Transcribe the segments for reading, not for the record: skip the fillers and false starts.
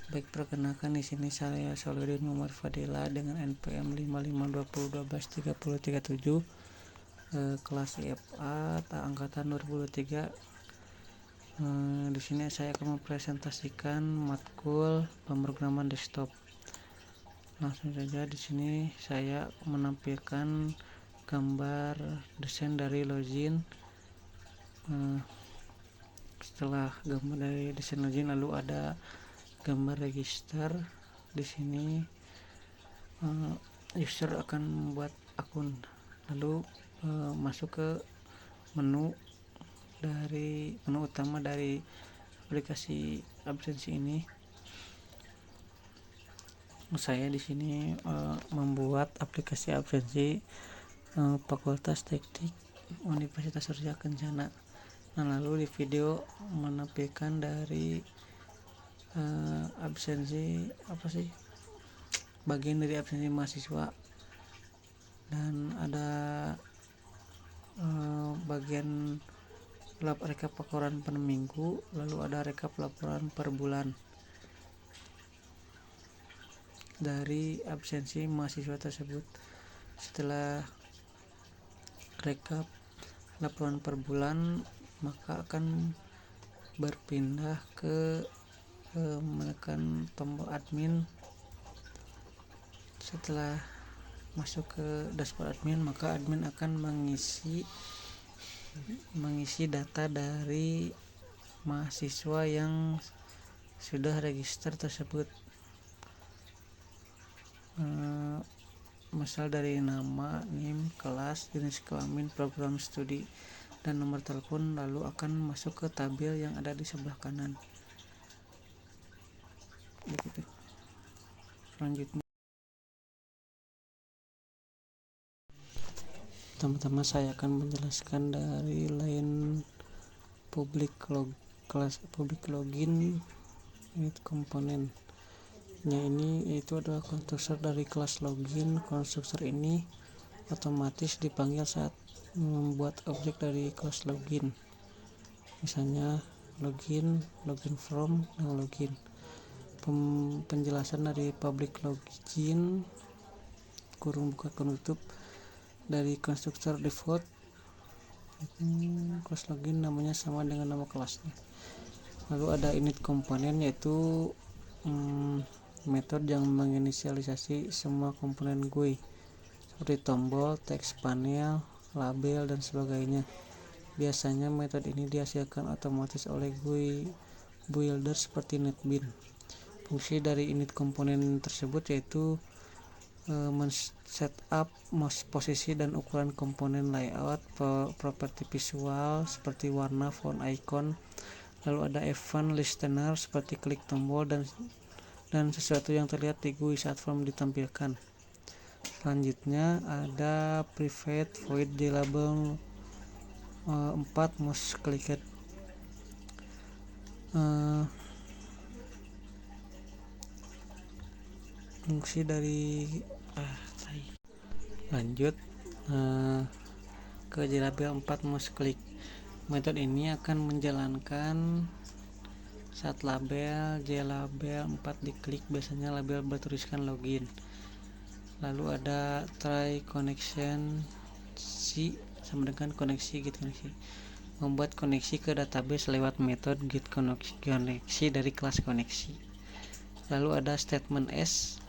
Baik, perkenalkan di sini saya Solidin Muhammad Fadila dengan NPM 5520123037, kelas IFA angkatan 2023. Di sini saya akan mempresentasikan matkul pemrograman desktop. Langsung saja, di sini saya menampilkan gambar desain dari login. Setelah gambar dari desain login, lalu ada gambar register. Di sini user akan membuat akun, lalu masuk ke menu utama dari aplikasi absensi ini. Saya di sini membuat aplikasi absensi Fakultas Teknik Universitas Surya Kencana. Nah, lalu di video menampilkan dari absensi bagian dari absensi mahasiswa, dan ada bagian rekap laporan per minggu, lalu ada rekap laporan per bulan dari absensi mahasiswa tersebut. Setelah rekap laporan per bulan, maka akan berpindah ke menekan tombol admin. Setelah masuk ke dashboard admin, maka admin akan mengisi data dari mahasiswa yang sudah register tersebut. Misal dari nama, NIM, kelas, jenis kelamin, program studi, dan nomor telepon, lalu akan masuk ke tabel yang ada di sebelah kanan. Begitu. Selanjutnya, pertama-tama saya akan menjelaskan dari line kelas public login unit komponen. Ini yaitu adalah konstruktor dari kelas login. Konstruktor ini otomatis dipanggil saat membuat objek dari kelas login. Misalnya login from, dan login. Penjelasan dari public login kurung buka penutup dari konstruktor default. Kelas login namanya sama dengan nama kelasnya. Lalu ada init komponen, yaitu metode yang menginisialisasi semua komponen GUI seperti tombol, teks panel, label, dan sebagainya. Biasanya metode ini dihasilkan otomatis oleh GUI builder seperti NetBeans. Fungsi dari init komponen tersebut yaitu men-setup posisi dan ukuran komponen, layout, properti visual seperti warna, font, icon. Lalu ada event listener seperti klik tombol dan sesuatu yang terlihat di GUI saat form ditampilkan. Selanjutnya ada private void di label 4 mouse clicked. Fungsi dari lanjut ke label 4 mouse click. Metode ini akan menjalankan saat label 4 diklik, biasanya label bertuliskan login. Lalu ada try connection sama dengan koneksi, get koneksi, membuat koneksi ke database lewat metode get koneksi dari kelas koneksi. Lalu ada statement S,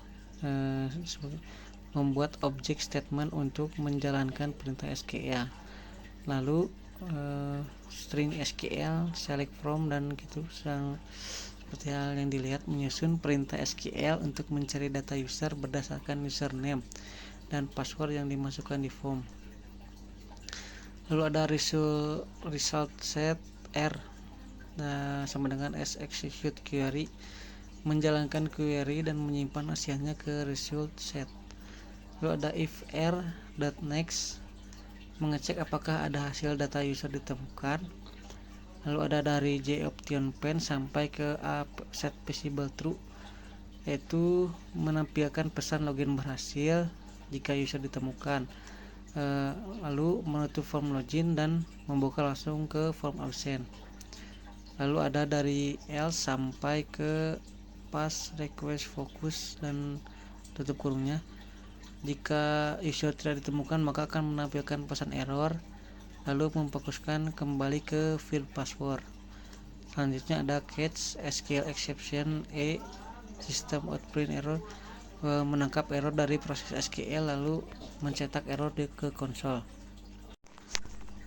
membuat objek statement untuk menjalankan perintah SQL. Lalu string SQL, select from, dan gitu. Seperti hal yang dilihat, menyusun perintah SQL untuk mencari data user berdasarkan username dan password yang dimasukkan di form. Lalu ada result set R, sama dengan S execute query, menjalankan query dan menyimpan hasilnya ke result set. Lalu ada if r.next, mengecek apakah ada hasil data user ditemukan. Lalu ada dari J option pen sampai ke A set visible true, yaitu menampilkan pesan login berhasil jika user ditemukan. Lalu menutup form login dan membuka langsung ke form absen. Lalu ada dari else sampai ke pass request focus dan tutup kurungnya. Jika user tidak ditemukan maka akan menampilkan pesan error lalu memfokuskan kembali ke field password. Selanjutnya ada catch SQL exception system out print error, menangkap error dari proses SQL lalu mencetak error ke konsol.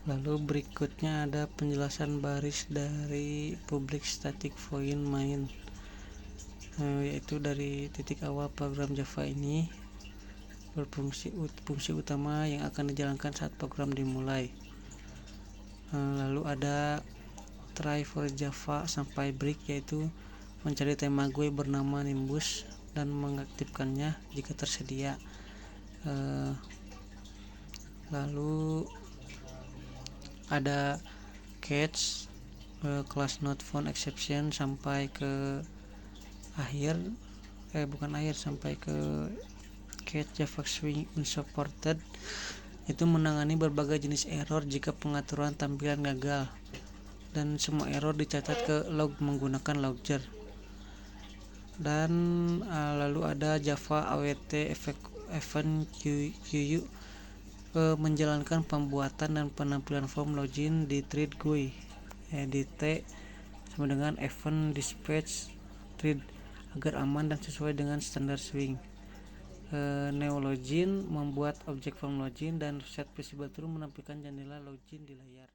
Lalu berikutnya ada penjelasan baris dari public static void main, yaitu dari titik awal program Java ini fungsi utama yang akan dijalankan saat program dimulai. Lalu ada try for Java sampai break, yaitu mencari tema GUI bernama Nimbus dan mengaktifkannya jika tersedia. Lalu ada catch class not found exception sampai ke akhir sampai ke catch Java swing unsupported, itu menangani berbagai jenis error jika pengaturan tampilan gagal dan semua error dicatat ke log menggunakan logger. Dan lalu ada Java awt event QU, menjalankan pembuatan dan penampilan form login di thread GUI di T sama dengan event dispatch thread agar aman dan sesuai dengan standar swing. Neologin membuat objek form login dan set visible true menampilkan jendela login di layar.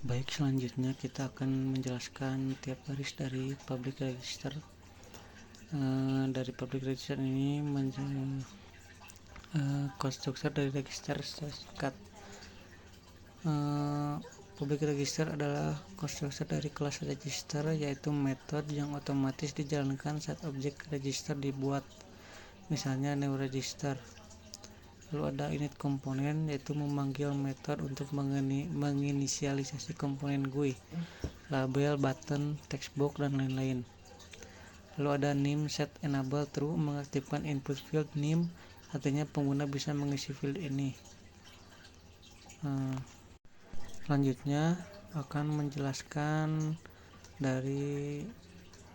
Baik, selanjutnya kita akan menjelaskan tiap baris dari public register. Dari public register ini konstruktor dari register singkat. Public register adalah konstruktor dari kelas register, yaitu metode yang otomatis dijalankan saat objek register dibuat, misalnya new register. Lalu ada init komponen, yaitu memanggil metode untuk menginisialisasi komponen GUI, label, button, textbox, dan lain-lain. Lalu ada name set enable true, mengaktifkan input field name, artinya pengguna bisa mengisi field ini. Selanjutnya akan menjelaskan dari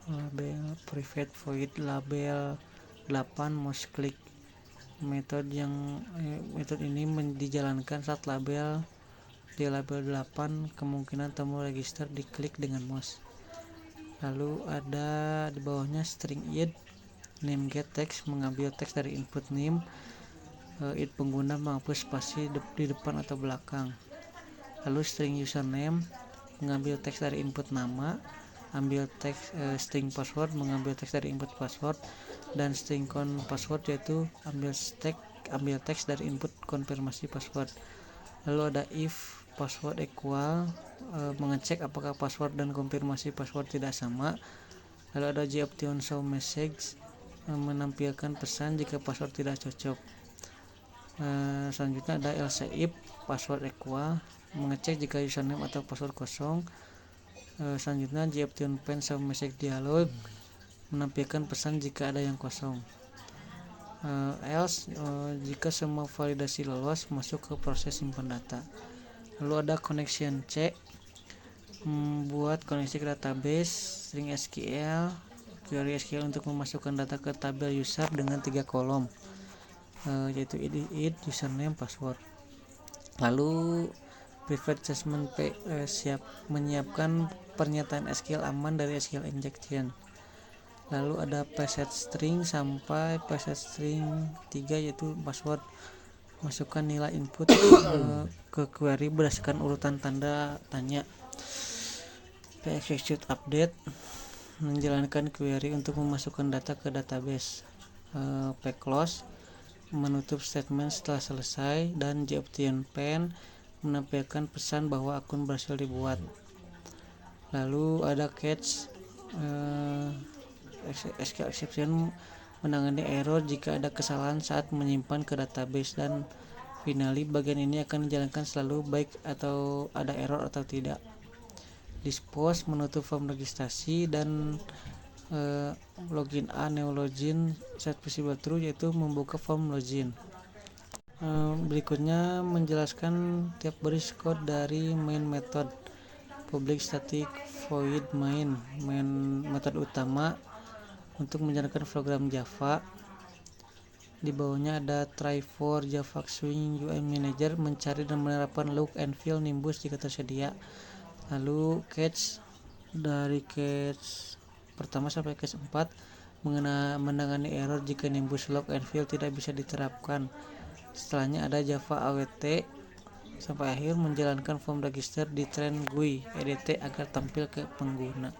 label private void label 8 mouse click. Metode ini dijalankan saat di label 8 kemungkinan tombol register diklik dengan mouse. Lalu ada di bawahnya string id name get text, mengambil teks dari input name. Id pengguna menghapus spasi di depan atau belakang. Lalu string username, mengambil teks dari input nama. Ambil teks string password, mengambil teks dari input password. Dan string password, yaitu ambil teks dari input konfirmasi password. Lalu ada if password equal, mengecek apakah password dan konfirmasi password tidak sama. Lalu ada option show message, menampilkan pesan jika password tidak cocok. Selanjutnya ada else if password equal, mengecek jika username atau password kosong. Selanjutnya option pen show message dialog, menampilkan pesan jika ada yang kosong. Else, jika semua validasi lolos, masuk ke proses simpan data. Lalu ada connection check, membuat koneksi ke database, string SQL, query SQL untuk memasukkan data ke tabel user dengan 3 kolom, yaitu id, username, password. Lalu private statement menyiapkan pernyataan SQL aman dari SQL injection. Lalu ada preset string sampai preset string 3, yaitu password, masukkan nilai input ke query berdasarkan urutan tanda tanya. Execute update, menjalankan query untuk memasukkan data ke database. Close, menutup statement setelah selesai. Dan option pen, menampilkan pesan bahwa akun berhasil dibuat. Lalu ada catch SQL exception, menangani error jika ada kesalahan saat menyimpan ke database. Dan finally, bagian ini akan dijalankan selalu baik atau ada error atau tidak. Dispose, menutup form registrasi. Dan login neologin set visible true, yaitu membuka form login. Berikutnya menjelaskan tiap baris code dari main method public static void main metode utama. untuk menjalankan program Java. Di bawahnya ada try for Java Swing UI Manager, mencari dan menerapkan look and feel Nimbus jika tersedia. Lalu catch, dari catch pertama sampai catch 4 menangani error jika Nimbus look and feel tidak bisa diterapkan. Setelahnya ada Java AWT sampai akhir, menjalankan form register di trend GUI EDT agar tampil ke pengguna.